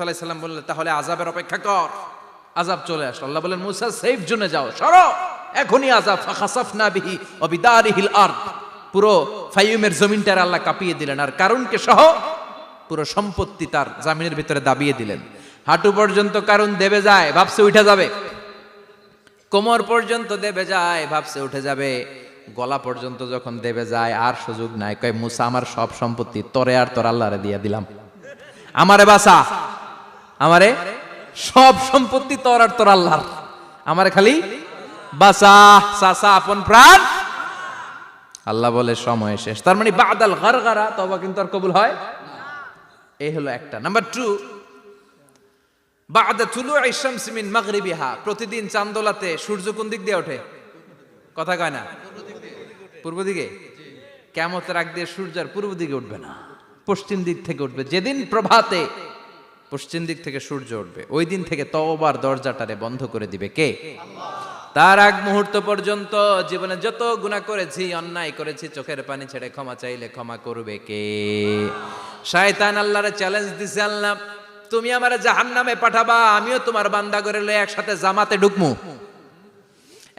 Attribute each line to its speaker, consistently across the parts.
Speaker 1: আলাইহিস সালাম বললেন, তাহলে আযাবের অপেক্ষা কর। আযাব চলে আসলো। আল্লাহ বললেন, মুসা সেফ জোনে যাও, সরো, এখনই আযাব। ফাখাসাফনা বিহি ওয়া বিদারিহিল আরদ, পুরো ফাইয়ুমের জমিনটার আল্লাহ কাঁপিয়ে দিলেন, আর কারুনকে সহ পুরো সম্পত্তি তার জামিনের ভিতরে দাবিয়ে দিলেন। হাঁটু পর্যন্ত কারুন দেবে যায়, ভাবছে উঠে যাবে। কোমর পর্যন্ত দেবে যায়, ভাবছে উঠে যাবে। গলা পর্যন্ত যখন দেবে যায়, আর সুযোগ নাই। কয়, মুসা, আমার সব সম্পত্তি তোরে আর তোর আল্লাহরে দিয়ে দিলাম, আমারে বাঁচা, আমারে সব সম্পত্তি তোর আর তোর আল্লাহর, আমারে খালি বাঁচা, চাচা আপন প্রাণ। আল্লাহ বলে, সময় শেষ। তার মানে বাদাল গারগারা তওবা কিন্তু আর কবুল হয়। এই হলো একটা। নাম্বার 2, বাদা তুলুই শামসি মিন মাগরিবিহা, প্রতিদিন চাঁদোলাতে সূর্য কোন দিক দিয়ে ওঠে? কথা কয় না? পূর্ব দিকে। কিয়ামতের আগ দিয়ে সূর্য আর পূর্ব দিকে উঠবে না, পশ্চিম দিক থেকে উঠবে। যেদিন প্রভাতে পশ্চিম দিক থেকে সূর্য উঠবে, ওই দিন থেকে তওবার দরজাটারে বন্ধ করে দিবে কে? তার আগ মুহূর্ত পর্যন্ত জীবনে যত গুনাহ করেছি, অন্যায় করেছি, চোখের পানি ছেড়ে ক্ষমা চাইলে ক্ষমা করবে কে? শয়তান আল্লাহরে চ্যালেঞ্জ দিছে, আল্লাহ তুমি আমারে জাহান্নামে পাঠাবা, আমিও তোমার বান্দা করে লয়ে একসাথে জামাতে ঢুকমু,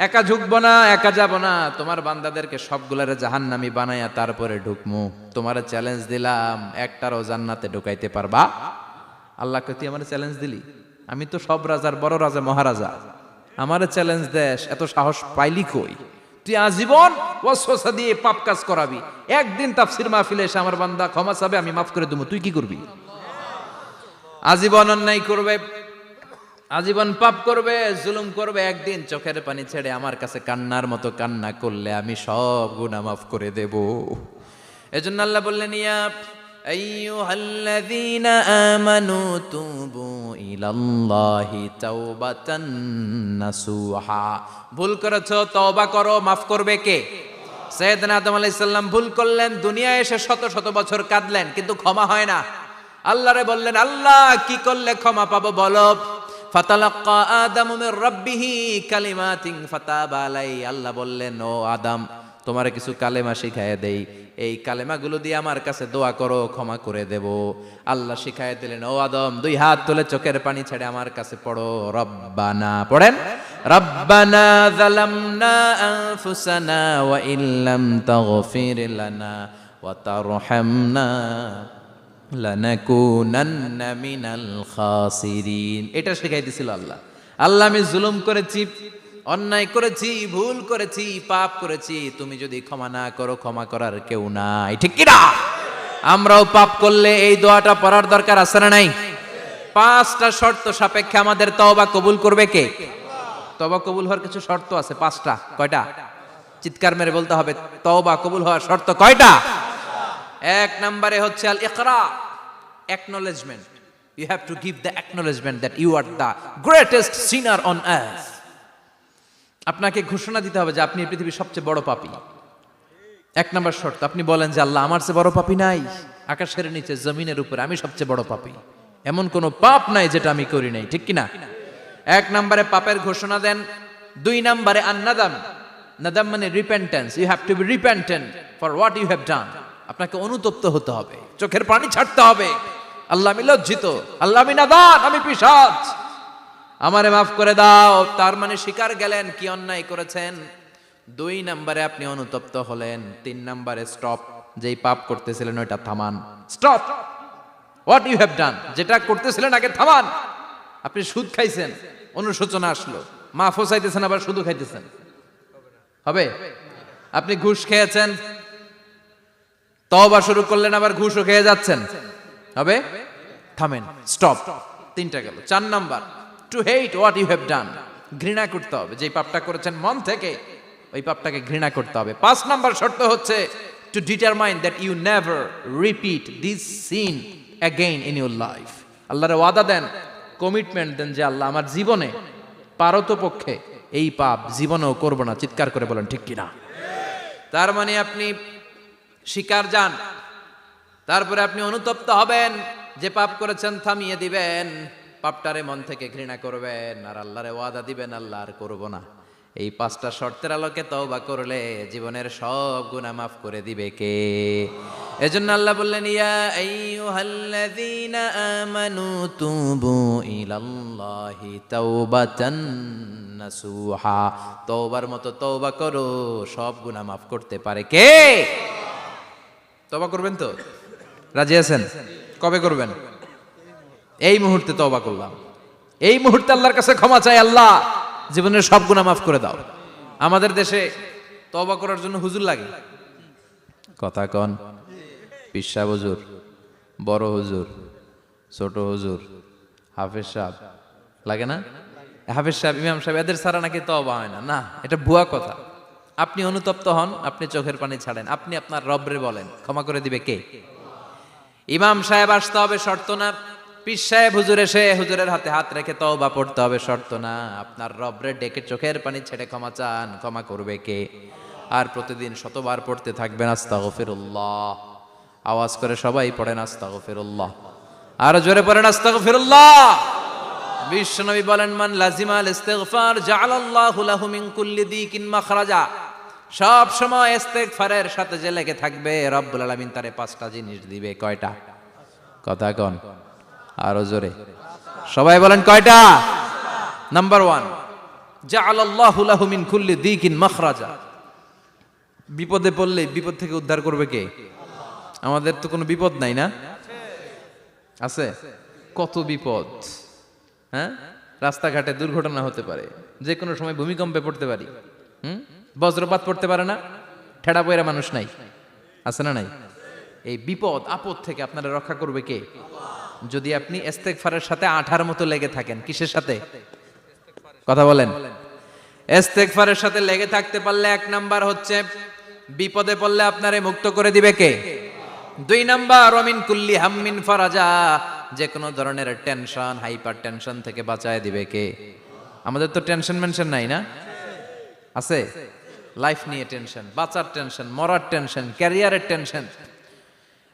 Speaker 1: একা ঢুকবো না, একা যাব না, তোমার বান্দাদেরকে সবগুলারে জাহান্নামী বানায়া তারপরে ঢুকমু। তোমারে চ্যালেঞ্জ দিলাম, একটারও জান্নাতে ঢুকাইতে পারবা? আল্লাহ কই, তুই আমারে চ্যালেঞ্জ দিলি? আমি তো সব রাজার বড় রাজা, মহারাজা, আমারে চ্যালেঞ্জ দেশ, এত সাহস পাইলি কই? তুই আজীবন ওয়াসওয়াসা দিয়ে পাপ কাজ করাবি, একদিন তাফসীর মাহফিলে এসে আমার বান্দা ক্ষমা চাবে, আমি মাফ করে দেবো, তুই কি করবি? আজীবন অন্যায় করবে, আজীবন পাপ করবে, জুলুম করবে, একদিন চোখের পানি ছেড়ে আমার কাছে কান্নার মতো কান্না করলে আমি সব গুনাহ মাফ করে দেব। এজন্য আল্লাহ বললেন, ইয়া আইয়ুহাল্লাযীনা আমানু তুবু ইলাল্লাহি তাওবাতান নাসুহা, ভুল করেছো, তওবা করো, মাফ করবে কে? সাইয়েদনা আদম আলাইহিস সালাম ভুল করলেন, দুনিয়ায় এসে শত শত বছর কাঁদলেন, কিন্তু ক্ষমা হয় না। আল্লাহরে বললেন, আল্লাহ কি করলে ক্ষমা পাবো বলো? ফাতালাক্কা আদামু মির রাব্বিহি কালিমাতিন ফাতাবা আলাইহি, আল্লাহ বললেন, ও আদম, তোমারে কিছু কালেমা শিখায় দেই, এই কালেমাগুলো দিয়ে আমার কাছে দোয়া করো, ক্ষমা করে দেব। আল্লাহ শিখায় দিলেন, ও আদম, 2 হাত তুলে চোখের পানি ছেড়ে আমার কাছে পড়ো, রব্বানা, পড়েন, রব্বানা যালামনা আনফুসানা ওয়া ইল্লাম তাগফির লানা ওয়া তারহামনা লানাকুনান্না মিনাল খাসিরিন। এটা শিখাই দিছিল আল্লাহ। আল্লাহ, আমি জুলুম করেছি, অন্যায় করেছি, ভুল করেছি, পাপ করেছি, তুমি যদি ক্ষমা না করো, ক্ষমা করার কেউ নাই, ঠিক কি না? আমরাও পাপ করলে এই দোয়াটা পড়ার দরকার আছে না নাই? 5টা শর্ত সাপেক্ষে আমাদের তওবা কবুল করবে কে? তওবা কবুল হওয়ার কিছু শর্ত আছে, 5টা। কয়টা? চিৎকার মেরে বলতে হবে, তওবা কবুল হওয়ার শর্ত কয়টা? 1 নম্বরে হচ্ছে আল ইকরা, acknowledgement. You have to give the acknowledgement that you are the greatest sinner on earth. আপনাকে ঘোষণা দিতে হবে যে আপনি এই পৃথিবীর সবচেয়ে বড় পাপী। 1 নম্বর শর্ত, আপনি বলেন যে আল্লাহ, আমার চেয়ে বড় পাপী নাই, আকাশের নিচে জমিনের উপরে আমি সবচেয়ে বড় পাপী, এমন কোন পাপ নাই যেটা আমি করি নাই, ঠিক কি না? 1 নম্বরে পাপের ঘোষণা দেন। 2 নম্বরে আন-নাদাম, নাদাম মানে repentance, you have to be repentant for what you have done. আপনাকে অনুতপ্ত হতে হবে, চোখের পানি ছাড়তে হবে, আল্লাহ আমি লজ্জিত, আল্লাহ আমি নাদান, আমি পিশাচ, আমারে মাফ করে দাও। তার মানে স্বীকার গেলেন কি অন্যায় করেছেন। 2 নম্বরে আপনি অনুতপ্ত হলেন। 3 নম্বরে স্টপ, যেই পাপ করতেছিলেন ওইটা থামান, stop what you have done, যেটা করতেছিলেন আগে থামান। আপনি সুদ খাইছেন, অনুশোচনা আসলো, মাফও চাইতেছেন, আবার সুদও খাইতেছেন, হবে? আপনি ঘুষ খেয়েছেন, তওবা শুরু করলেন, আবার ঘুষও খেয়ে যাচ্ছেন, হবে? থামেন, স্টপ। 3টা গেল। 4 number, to hate what you have done, ঘৃণা করতে হবে, যেই পাপটা করেছেন মন থেকে ওই পাপটাকে ঘৃণা করতে হবে। 5 নাম্বার শর্ত হচ্ছে to determine that you never repeat this sin again in your life. আল্লাহরে ওয়াদা দেন, কমিটমেন্ট দেন যে আল্লাহ, আমার জীবনে পারতপক্ষে এই পাপ জীবনেও করব না। চিৎকার করে বলেন, ঠিক কিনা? তার মানে আপনি স্বীকার যান, তারপরে আপনি অনুতপ্ত হবেন, যে পাপ করেছেন থামিয়ে দিবেন, পাপটারে মন থেকে ঘৃণা করবেন, আর আল্লাহরে ওয়াদা দিবেন, আল্লাহ আর করব না। এই 5টা শর্তের আলোকে তওবা করলে জীবনের সব গুনাহ মাফ করে দিবে কে? এজন্য আল্লাহ বললেন ইয়া আইয়ুহাল্লাযীনা আমানু তুবু ইলাল্লাহি তাওবাতান নাসুহা, তওবার মতো তওবা করো, সব গুনাহ মাফ করতে পারে কে? তওবা করবেন তো? রাজি আছেন? কবে করবেন? এই মুহূর্তে তওবা করলাম, এই মুহূর্তে আল্লাহর কাছে ক্ষমা চাই, আল্লাহ জীবনের সব গুনাহ মাফ করে দাও। আমাদের দেশে তওবা করার জন্য হুজুর লাগে, কথা কন, পীর সাহেব হুজুর, বড় হুজুর, ছোট হুজুর, হাফেজ সাহেব লাগে না? হাফেজ সাহেব, ইমাম সাহেব, এদের ছাড়া নাকি তওবা হয় না। না, এটা ভুয়া কথা। আপনি অনুতপ্ত হন, আপনি চোখের পানি ছাড়েন, আপনি আপনার রবরে বলেন, ক্ষমা করে দিবে কে? ইমাম সাহেব আসতে হবে শর্ত না, পীর সাহেব হুজুর এসে হুজুরের হাতে হাত রেখে তওবা পড়তে হবে শর্ত না। আপনার রবরে ডেকে চোখের পানি ছেড়ে ক্ষমা চান, ক্ষমা করবে কে? আর প্রতিদিন শতবার পড়তে থাকবেন আস্তাগফিরুল্লাহ। আওয়াজ করে সবাই পড়েন আস্তাগফিরুল্লাহ, আর জোরে পড়েন আস্তাগফিরুল্লাহ। বিশ্বনবী বলেন মান লাজিমাল ইস্তিগফার জাআলাল্লাহু লাহু মিন কুল্লি দিকিন মাখরাজা, সব সময় ইস্তিগফারের সাথে যে লেগে থাকবে রব্বুল আলামিন তারে 5টা জিনিস দিবে। কয়টা? কথা কন, আরো জোরে সবাই বলেন কয়টা? নাম্বার 1, জাআলাল্লাহু লাহু মিন কুল্লি দিকিন মাখরাজা, বিপদে পড়লে বিপদ থেকে উদ্ধার করবে কে? আমাদের তো কোনো বিপদ নাই না? আছে? কত বিপদ, হ্যাঁ? রাস্তাঘাটে দুর্ঘটনা হতে পারে, যে কোনো সময় ভূমিকম্পে পড়তে পারি, বজ্রপাত পড়তে পারে না, ঠেড়া পয়রা মানুষ নাই, আছে না নাই? এই বিপদ আপদ থেকে আপনারা রক্ষা করবে কে? যদি আপনি ইস্তেগফারের সাথে আঠার মতো লেগে থাকেন। কিসের সাথে? কথা বলেন। ইস্তেগফারের সাথে লেগে থাকতে পারলে 1 নাম্বার হচ্ছে বিপদে পড়লে আপনারে মুক্ত করে দিবে কে? 2 নাম্বার ওয়ামিন কুল্লি হাম্মিন ফারাজা, যে কোনো ধরনের টেনশন, হাইপার টেনশন থেকে বাঁচায় দিবে কে? আমাদের তো টেনশন মেনশন নাই না? আছে? লাইফ নিয়ে টেনশন, বাঁচার টেনশন, মরার টেনশন, ক্যারিয়ারের টেনশন,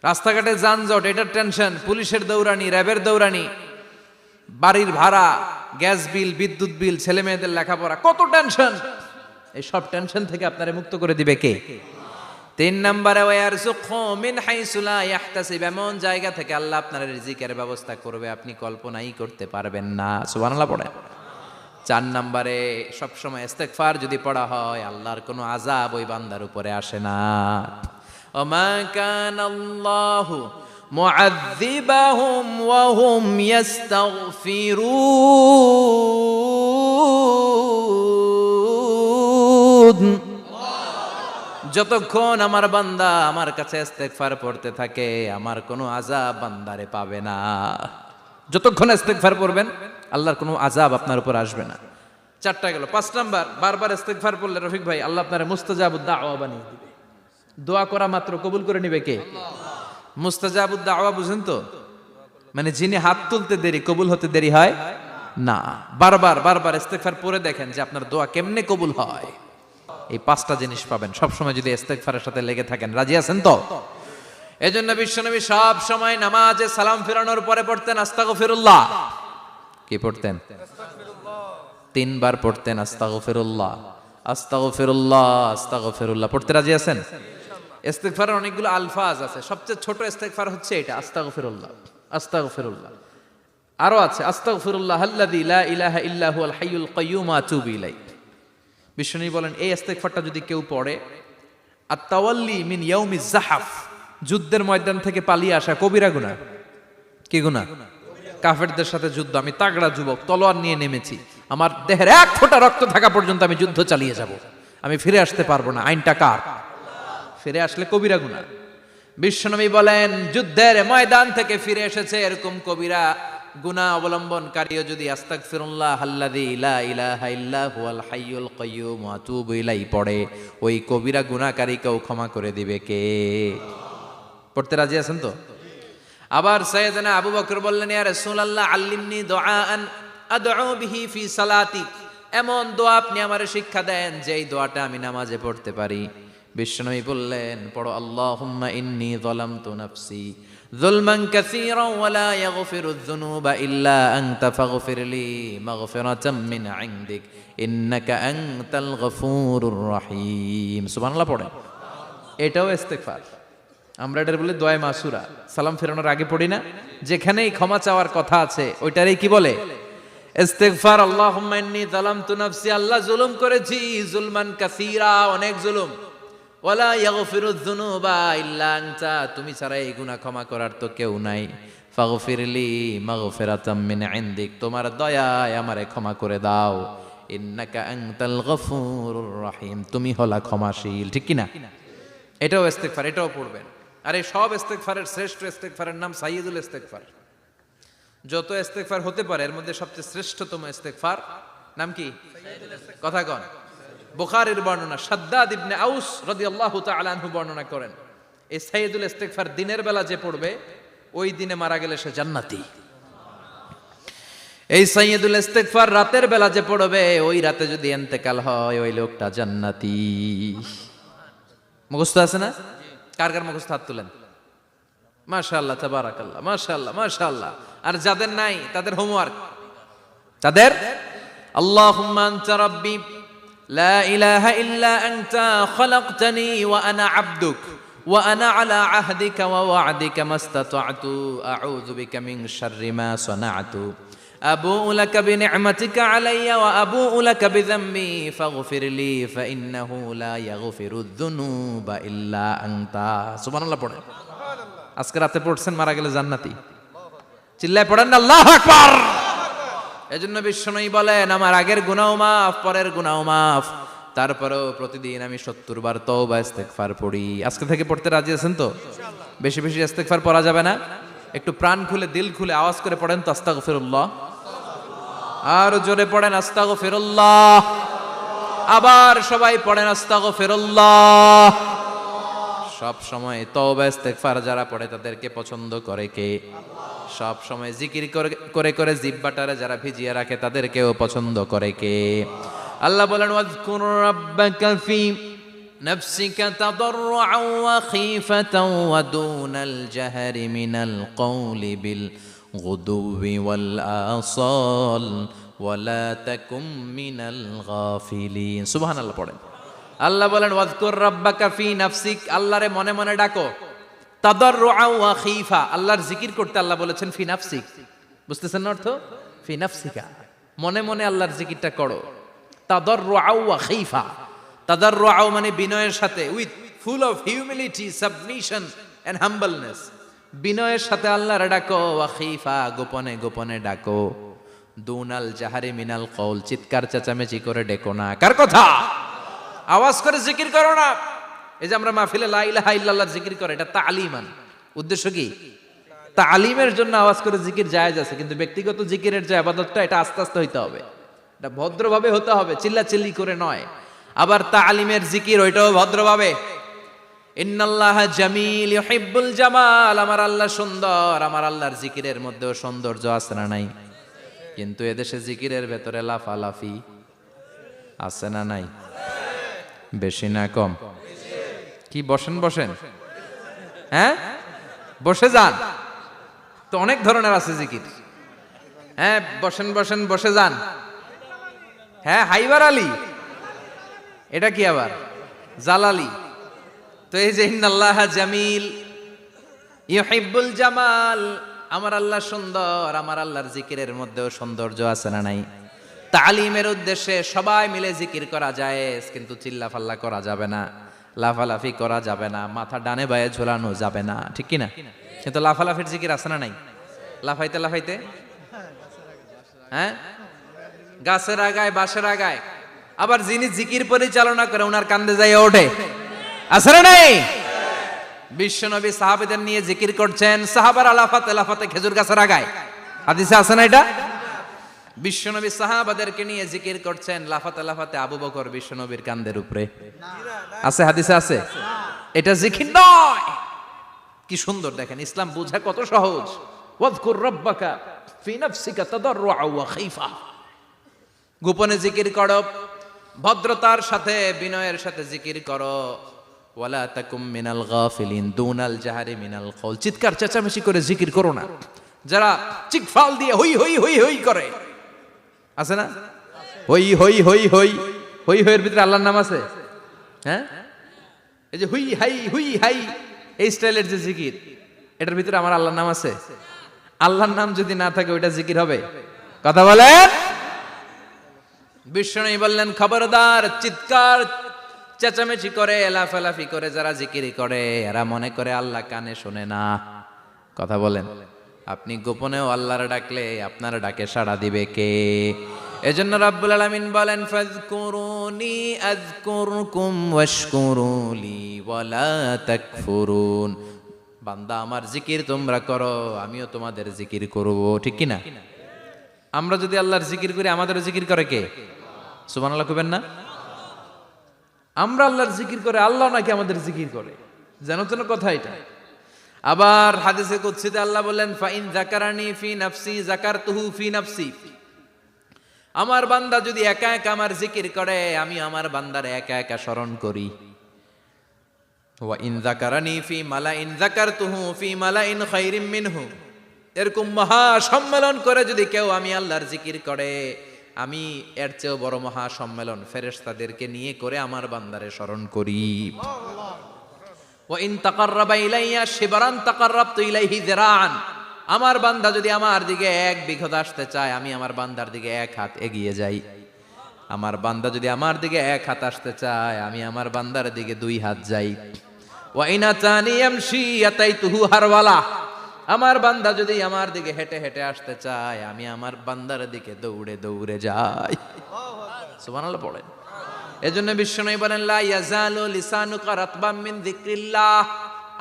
Speaker 1: রাস্তাঘাটে যানজট এটার টেনশন, পুলিশের দৌড়ানি, র্যাবের দৌড়ানি, বাড়ির ভাড়া, গ্যাস বিল, বিদ্যুৎ বিল, ছেলে মেয়েদের লেখাপড়া, কত টেনশন। এই সব টেনশন থেকে আপনারে মুক্ত করে দিবে কে? 3 নম্বরে ওয়ারযুকহু মিন হাইসু লা ইয়াহতাসিব, এমন জায়গা থেকে আল্লাহ আপনার রিজিকের ব্যবস্থা করবে আপনি কল্পনাই করতে পারবেন না। সুবহানাল্লাহ পড়েন। 4 নম্বরে সবসময় ইস্তেগফার যদি পড়া হয় আল্লাহর কোনো আযাব ওই বান্দার উপরে আসে না। ওমা কানাল্লাহু মুআযযিবাহুম ওয়া হুম ইস্তাগফিরুন, যতক্ষণ আমার বান্দা আমার কাছে ইস্তেগফার পড়তে থাকে আমার কোনো আযাব বান্দারে পাবে না। যতক্ষণ ইস্তেগফার পড়বেন আল্লাহর কোনো আযাব আপনার উপর আসবে না। 4টা গেল। 5 নাম্বার, বারবার ইস্তেগফার পড়লে রফিক ভাই আল্লাহ আপনারে মুস্তাজাবুদ দাওয়া বানিয়ে দিবে। দোয়া করা মাত্র কবুল করে নিবে কে? মুস্তাজাবুদ দাওয়া বুঝেন তো? মানে যিনি হাত তুলতে দেরি কবুল হতে দেরি হয় না। বারবার বারবার ইস্তেগফার পড়ে দেখেন যে আপনার দোয়া কেমনে কবুল হয়। এই 5টা জিনিস পাবেন সবসময় যদি ইস্তেগফারের সাথে লেগে থাকেন। রাজি আছেন তো? এজন্য বিশ্বনবী সব সময় নামাজে সালাম ফেরানোর পরে পড়তেন আস্তাগফিরুল্লাহ। কি পড়তেন? 3 বার পড়তেন আস্তাগফিরুল্লাহ, আস্তাগফিরুল্লাহ, আস্তাগফিরুল্লাহ। পড়তে রাজি আছেন? ইস্তেগফারের অনেকগুলো আলফাজ আছে, সবচেয়ে ছোট ইস্তেগফার হচ্ছে এটা, আস্তাগফিরুল্লাহ, আস্তাগফিরুল্লাহ। আরো আছে আস্তাগফিরুল্লাহ আল্লাযী লা ইলাহা ইল্লা হুয়াল হাইয়ুল কাইয়্যুম ওয়া আতুবু ইলাইহি। বিশ্বনবী বলেন এই ইস্তেগফারটা যদি কেউ পড়ে, আত-তাওয়াল্লি মিন ইয়াউমিজ জাহাফ, যুদ্ধের ময়দান থেকে পালিয়ে আসা কবিরা গুনাহ। কি গুনাহ? কাফেরদের সাথে যুদ্ধ, আমি তাগড়া যুবক, তলোয়ার নিয়ে নেমেছি, আমার দেহের 1 ফোঁটা রক্ত থাকা পর্যন্ত আমি যুদ্ধ চালিয়ে যাব, আমি ফিরে আসতে পারবো না, আইনটা কার? ফিরে আসলে কবিরা গুনাহ। বিশ্বনবী বলেন যুদ্ধের ময়দান থেকে ফিরে এসেছে এরকম কবিরা গুনাহ অবলম্বনকারীও যদি আস্তাগফিরুল্লাহ আল্লাযী লা ইলাহা ইল্লা হুয়াল হাইয়ুল কাইয়্যুম ওয়া আতুবু ইলাইহি পড়ে, ওই কবিরা গুনাহকারীকেও ক্ষমা করে দিবে কে? পড়তে রাজি আছেন তো? আবার সাইয়েদনা আবু বকর বললেন ইয়া রাসূলুল্লাহ আল্লিমনি দুআআন আদউ বিহি ফি সালাতি, এমন দোয়া আপনি আমারে শিক্ষা দেন যে এই দোয়াটা আমি নামাজে পড়তে পারি। বিশ্বনবী বললেন পড়ো আল্লাহুম্মা ইন্নী যালামতু নাফসি যুলমান কাসীরান ওয়া লা ইয়াগফিরুয যুনুবা ইল্লা আনতা ফাগফিরলি মাগফিরাতাম মিন ইনদিক ইন্নাকা আনতাল গফুরুর রহিম। সুবহানাল্লাহ পড়েন। এটাও ইস্তেগফার। আমরা এটার বলে দোয়া মাসুরা, সালাম ফেরানোর আগে পড়ি না? যেখানেই ক্ষমা চাওয়ার কথা আছে ওইটারই কি বলে? ইস্তিগফার। আল্লাহুম্মা ইন্নী যালামতু নাফসি, আল্লাহ জুলুম করেছি, জুলমান কাসীরা, অনেক জুলুম। ওয়ালা ইয়াগফিরুয যুনুবা ইল্লা আনতা, তুমি ছাড়া এই গুনাহ ক্ষমা করার তো কেউ নাই। ফাগফিরলি মাগফিরাতাম মিন ইনদিক, তোমার দয়ায় আমারে ক্ষমা করে দাও। ইন্নাকা আনতাল গফুরুর রহিম, তুমি হলা ক্ষমাশীল। ঠিক কি না? এটাও ইস্তিগফার, এটাও পড়বেন। আর এই সব ইস্তিগফারের শ্রেষ্ঠ ইস্তিগফারের নাম সাইয়্যিদুল ইস্তিগফার। যত ইস্তিগফার হতে পারে এর মধ্যে সবচেয়ে শ্রেষ্ঠতম ইস্তিগফার নাম কি? কথা কন। বুখারীর বর্ণনা, শাদ্দাদ ইবনে আউস রাদিয়াল্লাহু তাআলা আনহু বর্ণনা করেন, এই সাইয়্যিদুল ইস্তিগফার দিনের বেলা যে পড়বে ওই দিনে মারা গেলে সে জান্নাতি। এই সাইয়্যিদুল ইস্তিগফার রাতের বেলা যে পড়বে ওই রাতে যদি ইন্তেকাল হয় ওই লোকটা জান্নাতি। মুখস্থ আছে না? কার কার মুখস্থ হাত তুলেন। মাশাআল্লাহ, তাবারাকাল্লাহ, মাশাআল্লাহ, মাশাআল্লাহ। আর যাদের নাই তাদের হোমওয়ার্ক, তাদের আল্লাহুম্মা আনতা রাব্বি লা ইলাহা ইল্লা আনতা খালাকতানি ওয়া আনা আবদুক ওয়া আনা আলা আহদিকা ওয়া ওয়া'দিকা মাস্তাতা'তু আউযু বিকা মিন শাররি মা সানা'তু আবুউ লাকা বিনি'মাতিকা আলাইয়া ওয়া আবুউ লাকা বিযামবি ফাগফিরলি ফাইন্নাহু লা ইয়াগফিরুয যুনুবা ইল্লা আনতা। সুবহানাল্লাহ পড়েন। আজকে রাতে পড়ছেন, মারা গেলে জান্নাতি। চিল্লায় পড়েন না আল্লাহু আকবার। এজন্য বিশ্বনবী বলেন, আমার আগের গুনাহও মাফ, পরের গুনাহও মাফ, তারপরেও প্রতিদিন আমি 70 বার তওবা ইস্তিগফার পড়ি। আজকে থেকে পড়তে রাজি আছেন তো? বেশি বেশি ইস্তিগফার পড়া যাবে না? একটু প্রাণ খুলে দিল খুলে আওয়াজ করে পড়েন তো আস্তাগফিরুল্লাহ। আর জোরে পড়েন আস্তাগফিরুল্লাহ। আবার সবাই পড়েন আস্তাগফিরুল্লাহ। সব সময় তওবা ইস্তিগফার যারা পড়ে তাদেরকে পছন্দ করে কে? সব সময় জিকির করে করে জিহ্বাটারে যারা ভিজিয়ে রাখে তাদেরকেও পছন্দ করে কে? আল্লাহ বলেন, ওয়াজকুর রাব্বাকা ফি নাফসিকা তাদাররুআন ওয়া খীফাতান ওয়া দুনাল জাহরি মিনাল কওলি বিল গুদুওয়ি ওয়াল আসাল ওয়া লা তাকুম মিনাল গাফিলিন। সুবহানাল্লাহ পড়েন। আল্লাহ বলেন, ওয়াজকুর রাব্বাকা ফি নাফসিক, আল্লাহরে মনে মনে ডাকো। তাদাররুআন ওয়া খীফা, আল্লাহর জিকির করতে আল্লাহ বলেছেন ফি নাফসিক। বুঝতেছেন না অর্থ? ফি নাফসিকা, মনে মনে আল্লাহর জিকিরটা করো। তাদাররুআন ওয়া খীফা, তাদাররুআন মানে বিনয়ের সাথে, with full of humility, submission and humbleness. বিনয়ের সাথে আল্লাহরে ডাকো। ওয়া খীফা, গোপনে গোপনে ডাকো। দুনাল জাহারি মিনাল কওল, চিৎকার চেঁচামেচি করে ডেকো না। কার কথা? আওয়াজ করে জিকির করো না। এই যে আমরা মাহফিলে লা ইলাহা ইল্লাল্লাহ জিকির করে, এটা তালিমান। উদ্দেশ্য কি? তালিমের জন্য আওয়াজ করে জিকির জায়েজ আছে, কিন্তু ব্যক্তিগত জিকিরের যে ইবাদতটা এটা আস্তে আস্তে হইতে হবে, এটা ভদ্রভাবে হতে হবে, চিল্লাচিল্লি করে নয়। আবার তালিমের জিকির ওইটাও ভদ্রভাবে। ইন্নাল্লাহা জামিল ইউহিব্বুল জামাল, আমার আল্লাহ সুন্দর, আমার আল্লাহর জিকিরের মধ্যেও সৌন্দর্য আছে না নাই? কিন্তু এদেশে জিকিরের ভেতরে লাফালাফি আছে না নাই? বেশি না কম? কি বসেন বসেন, হ্যাঁ বসে যান তো, অনেক ধরনের আছে জিকির। হ্যাঁ বসেন বসেন, বসে যান। হ্যাঁ হাইবার আলী, এটা কি আবার জালালি? তো এই যে ইন্নাল্লাহা জামিল ইউহিব্বুল জামাল, আমার আল্লাহ সুন্দর, আমার আল্লাহর জিকিরের মধ্যেও সৌন্দর্য আছে না নাই? তালিমের উদ্দেশ্যে সবাই মিলে জিকির করা যায়, কিন্তু চিল্লাফাল্লা করা যাবে না, লাফালাফি করা যাবে না, মাথা ডানে বায়ে ঝোলানো যাবে না, ঠিক কি না? কিন্তু লাফালাফির জিকির আছে না নাই? লাফাইতে লাফাইতে, হ্যাঁ গাছের আগায় বাঁশের আগায়। আবার যিনি জিকির পরিচালনা করে ওনার কান্দে যাই ওঠে, আছে না নাই? বিশ্বনবী সাহাবাদের নিয়ে জিকির করছেন, সাহাবারা লাফাতে লাফাতে খেজুর গাছের আগায়। হাদিসে আছে না এটা? বিশ্বনবী সাহাবাদেরকে নিয়ে জিকির করছেন, লাফাতে লাফাতে আবু বকর বিশ্বনবীর কান্দের উপরে। আছে হাদিসে আছে? এটা জিকির নয়। কি সুন্দর দেখেন, ইসলাম বোঝা কত সহজ। ওয়াজকুর রাব্বাকা ফি নাফসিকা তাদাররুআন ওয়া খীফা, গোপনে জিকির করো, ভদ্রতার সাথে বিনয়ের সাথে জিকির করো। ওয়ালা তাকুম মিনাল গাফিলিন, দুনাল জাহারি মিনাল কওল, চিৎকার চেঁচামেচি করে জিকির করো না। যারা চিকফাল দিয়ে হই হই হই হই করে, আছে না? হই হই হই হই হই হইয়ের ভিতরে আল্লাহর নাম আছে। হ্যাঁ এই যে হুই হাই হুই হাই, এই স্টাইলের যে জিকির, এটার ভিতরে আমার আল্লাহর নাম আছে? আল্লাহর নাম যদি না থাকে ওইটা জিকির হবে? কথা বলেন। বিষ্ণু বললেন, খবরদার, চিৎকার চেঁচামেচি করে লাফালাফি করে যারা জিকির করে এরা মনে করে আল্লাহ কানে শোনে না। কথা বলেন। আপনি গোপনেও আল্লাহর ডাকলে আপনার ডাকে সাড়া দিবে কে? এজন্য রাব্বুল আলামিন বলেন, ফাযকুরুনি আযকুরকুম ওয়াশকুরুলি ওয়ালা তাকফুরুন। বান্দা আমার জিকির তোমরা করো, আমিও তোমাদের জিকির করব, ঠিক কি না? আমরা যদি আল্লাহর জিকির করি আমাদেরও জিকির করে কে? সুবহানাল্লাহ কইবেন না? আমরা আল্লাহর জিকির করে, আল্লাহ নাকি আমাদের জিকির করে, জানো তো না কথা এটা। আবার হাদিসে কুদসিতে আল্লাহ বললেন, ফাইন যাকারানি ফি নাফসি যাকারতুহু ফি নাফসি। আমার বান্দা যদি একা একা আমার জিকির করে, আমি আমার বান্দার একা একা স্মরণ করি। ওয়া ইন যাকারানি ফি মালাইন যাকারতুহু ফি মালাইন খায়রিম মিনহু। এরকম মহা সম্মেলন করে যদি কেউ আমি আল্লাহর জিকির করে, আমি এর চেয়েও বড় মহা সম্মেলন ফেরেশতাদেরকে নিয়ে করে আমার বান্দারে স্মরণ করি। ওয়া ইন তাকাররাবা ইলাইয়া শিবরান তাকাররাবতু ইলাইহি যিরাআন। আমার বান্দা যদি আমার দিকে এক বিঘত আসতে চায়, আমি আমার বান্দার দিকে এক হাত এগিয়ে যাই। আমার বান্দা যদি আমার দিকে এক হাত আসতে চায়, আমি আমার বান্দার দিকে দুই হাত যাই। ওয়া ইন আতানি ইয়ামশি আতাইতুহু হারওয়ালা। আমার বান্দা যদি আমার দিকে হেঁটে হেঁটে আসতে চায়, আমি আমার বান্দার দিকে দৌড়ে দৌড়ে যাই। সুবহানাল্লাহ পড়েন। এজন্য বিশ্বনবী বলেন, লা ইয়াজালু লিসানুকা রাতবাম মিন যিকরিল্লাহ।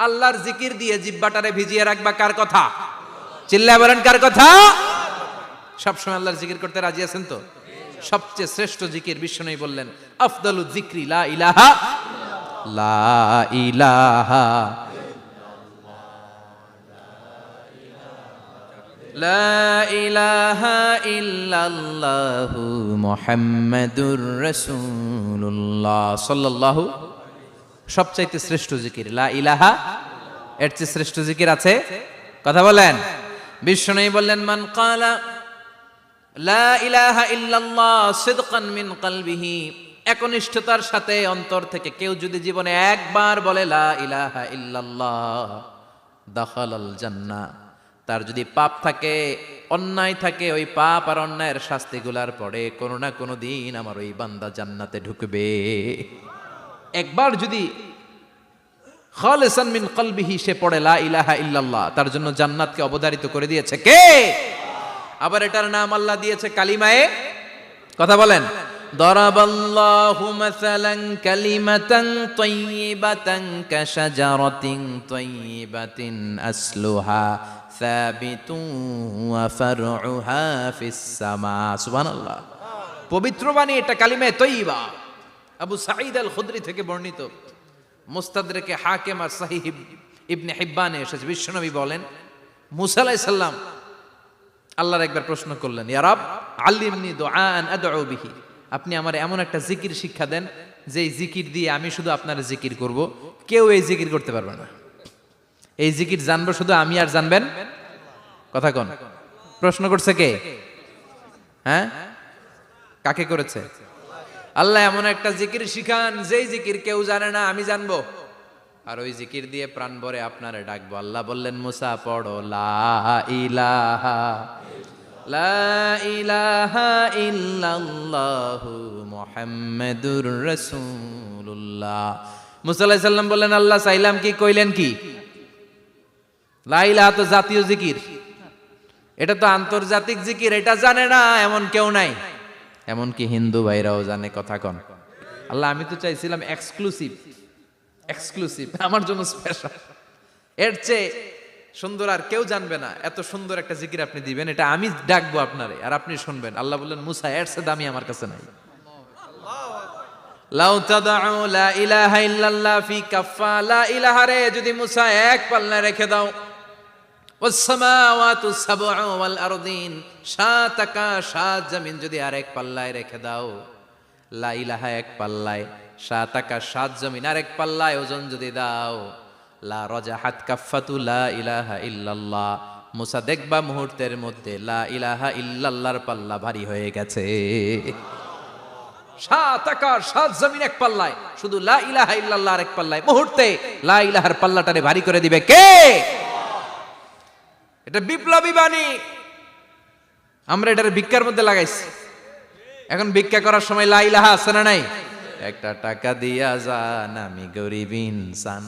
Speaker 1: আল্লাহর জিকির দিয়ে জিহ্বাটারে ভিজিয়ে রাখবা। কার কথা? চিল্লায় বলেন, কার কথা? সবসময় আল্লাহর জিকির করতে রাজি আছেন তো? সবচেয়ে শ্রেষ্ঠ জিকির বিশ্বনবী বললেন, আফদালু যিকরি লা ইলাহা লা ইলাহা লা ইলাহা ইল্লাল্লাহু মুহাম্মাদুর রাসূলুল্লাহ সাল্লাল্লাহু। সবচাইতে শ্রেষ্ঠ জিকির লা ইলাহা। এর চেয়ে শ্রেষ্ঠ জিকির আছে? কথা বলেন। বিশ্বনবী বললেন, মান ক্বালা লা ইলাহা ইল্লাল্লাহ সিদকান মিন কলবিহি। একনিষ্ঠতার সাথে অন্তর থেকে কেউ যদি জীবনে একবার বলে লা ইলাহা ইল্লাল্লাহ, দাখালাল জান্নাহ। তার যদি পাপ থাকে, অন্যায় থাকে, ওই পাপ আর অন্যায়ের শাস্তিগুলার পরে কোনো না কোনো দিন আমার ওই বান্দা জান্নাতে ঢুকবে। একবার যদি খালিসান মিন কলবিহি সে পড়ে লা ইলাহা ইল্লাল্লাহ, তার জন্য জান্নাতকে অবধারিত করে দিয়েছে কে? আবার এটার নাম আল্লাহ দিয়েছে কালিমায়ে। কথা বলেন। দরাবাল্লাহু মাসালান কালিমাতান তাইয়িবাতান কাশাজারাতিন তাইয়িবাতিন আসলুহা সাবিতুন ওয়া ফারউহা ফিস সামা। সুবহানাল্লাহ। পবিত্র বাণী এটা কালিমায়ে তাইয়িবা। আবু সাঈদ আল খুদরি থেকে বর্ণিত, মুস্তাদরেকে হাকিম আর সহিহ ইবনে হিব্বানে এসেছে। বিশ্বনবী বলেন, মুসা আলাইহিস সালাম আল্লাহর একবার প্রশ্ন করলেন, ইয়া রাব আল্লিমনি দুআআন আদউ বিহি। আপনি আমার এমন একটা জিকির শিক্ষা দেন যে জিকির দিয়ে আমি শুধু আপনার জিকির করব, কেউ এই জিকির করতে পারবে না। এই জিকির জানবো শুধু আমি, আর জানবেন। কথা কোন? প্রশ্ন করছে কে? হ্যাঁ, কাকে করেছে? আল্লাহ এমন একটা জিকির শিখান যেই জিকির কেউ জানে না, আমি জানবো, আর ওই জিকির দিয়ে প্রাণ ভরে আপনারে ডাকবো। আল্লাহ বললেন, মুসা পড়ো লা ইলাহা লা ইলাহা ইল্লাল্লাহু মুহাম্মাদুর রাসূলুল্লাহ। মুসা আলাইহিস সালাম বললেন, আল্লাহ চাইলাম কি, কইলেন কি? লা ইলাহা তো জাতীয় জিকির, এটা তো আন্তর্জাতিক জিকির, এটা জানে না এমন কেউ নাই। এমনকি হিন্দু ভাইরাও জানে। কথা কন। আল্লাহ আমি তো চাইছিলাম এক্সক্লুসিভ, আমার জন্য স্পেশাল। এর চেয়ে সুন্দর আর কেউ জানবে না। এত সুন্দর একটা জিকির আপনি দিবেন, এটা আমি ডাকবো আপনারে আর আপনি শুনবেন। আল্লাহ বললেন, মুসা এর চেয়ে দামি আমার কাছে নাই। লাউ তাদউ লা ইলাহা ইল্লাল্লাহ ফি কাফা। লা ইলাহা রে যদি মুসা এক পাল্লায় রেখে দাও, ওয়াস সামাওয়াতু সাবউ ওয়াল আরদিন, সাত আকাশ সাত জমিন যদি আরেক পাল্লায় রেখে দাও, লা ইলাহা এক পাল্লায়, সাত আকাশ সাত জমিন আরেক পাল্লায় ওজন যদি দাও, লা রাজাহাত কাফাতু লা ইলাহা ইল্লাল্লাহ। মুসা দেখবা মুহূর্তের মধ্যে লা ইলাহা ইল্লাল্লাহর পাল্লা ভারী হয়ে গেছে। সাত আকাশ সাত জমিন এক পাল্লায়, শুধু লা ইলাহা ইল্লাল্লাহ আর এক পাল্লায়, মুহূর্তে লা ইলাহার পাল্লাটারে ভারী করে দিবে কে? এটা বিপ্লবী বাণী। আমরা এটার ভিক্ষার মধ্যে লাগাইছি। এখন ভিক্ষা করার সময় লা ইলাহা আছে না নাই? একটা টাকা দিয়া যান, আমি গরিব ইনসান।